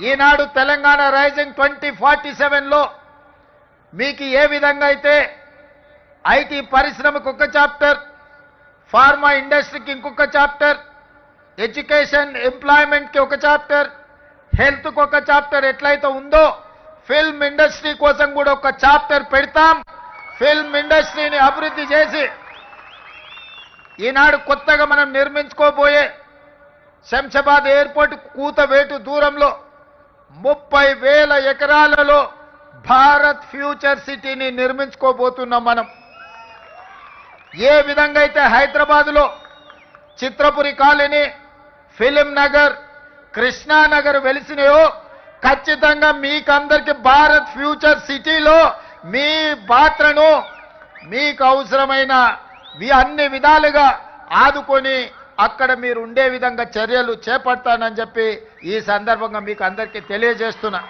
ఈనాడు Telangana rising 2047లో మీకు ఏ విధంగా అయితే ఐటీ పరిశ్రమకు ఒక చాప్టర్, ఫార్మా ఇండస్ట్రీకి ఇంకొక చాప్టర్, ఎడ్యుకేషన్ ఎంప్లాయ్మెంట్కి ఒక చాప్టర్, హెల్త్కి ఒక చాప్టర్ ఎట్లయితే ఉందో ఫిల్మ్ ఇండస్ట్రీ కోసం కూడా ఒక చాప్టర్ పెడతాం. ఫిల్మ్ ఇండస్ట్రీని అభివృద్ధి చేసి ఈనాడు కొత్తగా మనం నిర్మించుకోబోయే శంషాబాద్ ఎయిర్పోర్ట్ కూతవేటు దూరంలో 30,000 ఎకరాలలో భారత్ ఫ్యూచర్ సిటీని నిర్మించుకోబోతున్నాం. మనం ఏ విధంగా అయితే హైదరాబాద్లో చిత్రపురి కాలనీ, ఫిలిం నగర్, కృష్ణానగర్ వెలిసినాయో ఖచ్చితంగా మీకందరికీ భారత్ ఫ్యూచర్ సిటీలో మీ పాత్రను మీకు అవసరమైన అన్ని విధాలుగా ఆదుకొని అక్కడ మీరు ఉండే విధంగా చర్యలు చేపడతానని చెప్పి ఈ సందర్భంగా మీకు అందరికీ తెలియజేస్తున్నా.